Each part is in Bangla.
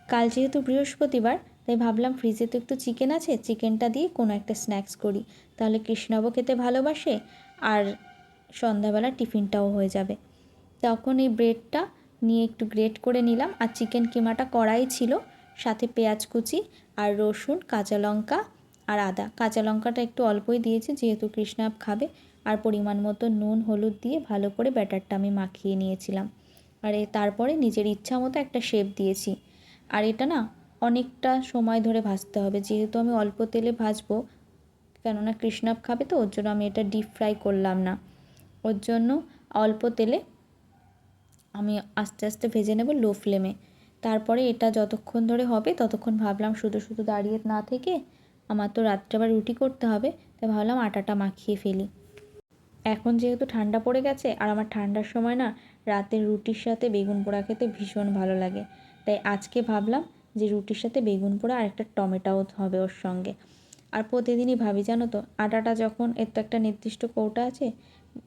কাল যেহেতু বৃহস্পতিবার, তাই ভাবলাম ফ্রিজে তো একটু চিকেন আছে, চিকেনটা দিয়ে কোনো একটা স্ন্যাক্স করি, তাহলে কৃষ্ণাবও খেতে ভালোবাসে আর সন্ধ্যাবেলা টিফিনটাও হয়ে যাবে। তখন এই ব্রেডটা নিয়ে একটু গ্রেট করে নিলাম, আর চিকেন কিমাটা কড়াই ছিল, সাথে পেঁয়াজ কুচি আর রসুন, কাঁচা লঙ্কা আর আদা। কাঁচা লঙ্কাটা একটু অল্পই দিয়েছি যেহেতু কৃষ্ণাব খাবে, আর পরিমাণ মতো নুন হলুদ দিয়ে ভালো করে ব্যাটারটা আমি মাখিয়ে নিয়েছিলাম। আর তারপরে নিজের ইচ্ছা মতো একটা শেপ দিয়েছি। আর এটা না অনেকটা সময় ধরে ভাজতে হবে, যেহেতু আমি অল্প তেলে ভাজবো, কেননা কৃষ্ণাব খাবে, তো ওর জন্য আমি এটা ডিপ ফ্রাই করলাম না। ওর জন্য অল্প তেলে আমি আস্তে আস্তে ভেজে নেব লো ফ্লেমে। তারপরে এটা যতক্ষণ ধরে হবে ততক্ষণ ভাবলাম শুধু শুধু দাঁড়িয়ে না থেকে, আমার তো রাত্রে আবার রুটি করতে হবে, তাই ভাবলাম আটাটা মাখিয়ে ফেলি। এখন যেহেতু ঠান্ডা পড়ে গেছে, আর আমার ঠান্ডার সময় না রাতের রুটির সাথে বেগুন পোড়া খেতে ভীষণ ভালো লাগে, তাই আজকে ভাবলাম যে রুটির সাথে বেগুন পোড়া আর একটা টমেটোও হবে ওর সঙ্গে। আর প্রতিদিনই ভাবি জানো তো, আটাটা যখন এর তো একটা নির্দিষ্ট কৌটা আছে,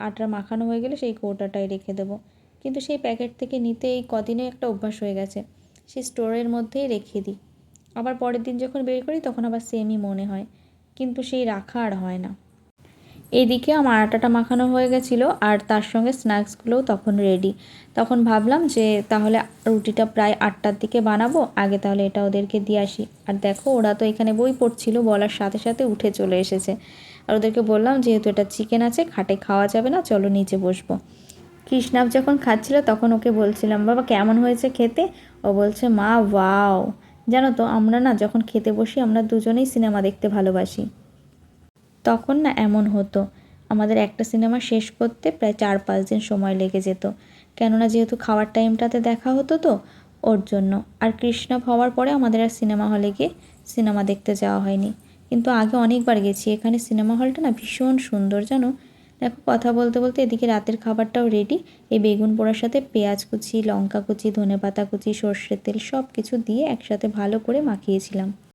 আটা মাখানো হয়ে গেলে সেই কৌটাটাই রেখে দেবো, কিন্তু সেই প্যাকেট থেকে নিতে এই কদিনে একটা অভ্যাস হয়ে গেছে, সেই স্টোরের মধ্যেই রেখে দিই। আবার পরের দিন যখন বের করি তখন আবার সেমই মনে হয়, কিন্তু সেই রাখা আর হয় না। এইদিকে আমার আটাটা মাখানো হয়ে গেছিলো, আর তার সঙ্গে স্ন্যাক্সগুলোও তখন রেডি। তখন ভাবলাম যে তাহলে রুটিটা প্রায় 8টার দিকে বানাবো, আগে তাহলে এটা ওদেরকে দিয়ে আসি। আর দেখো ওরা তো এখানে বই পড়ছিল, বলার সাথে সাথে উঠে চলে এসেছে। আর ওদেরকে বললাম যেহেতু এটা চিকেন আছে, খাটে খাওয়া যাবে না, চলো নিচে বসবো। কৃষ্ণাব যখন খাচ্ছিল তখন ওকে বলছিলাম, বাবা কেমন হয়েছে খেতে? ও বলছে, মা ওয়াও। জানো তো আমরা না যখন খেতে বসি আমরা দুজনেই সিনেমা দেখতে ভালোবাসি। তখন না এমন হতো, আমাদের একটা সিনেমা শেষ করতে প্রায় 4-5 দিন সময় লেগে যেত, কেননা যেহেতু খাওয়ার টাইমটাতে দেখা হতো তো ওর জন্য। আর কৃষ্ণাব হওয়ার পরে আমাদের আর সিনেমা হলে গিয়ে সিনেমা দেখতে যাওয়া হয়নি, কিন্তু আগে অনেকবার গেছি। এখানে সিনেমা হলটা না ভীষণ সুন্দর জানো। দেখো কথা বলতে বলতে এদিকে রাতের খাবারটাও রেডি। এই বেগুন পোড়ার সাথে পেঁয়াজ কুচি, লঙ্কা কুচি, ধনেপাতা কুচি, সর্ষের তেল সব কিছু দিয়ে একসাথে ভালো করে মাখিয়েছিলাম।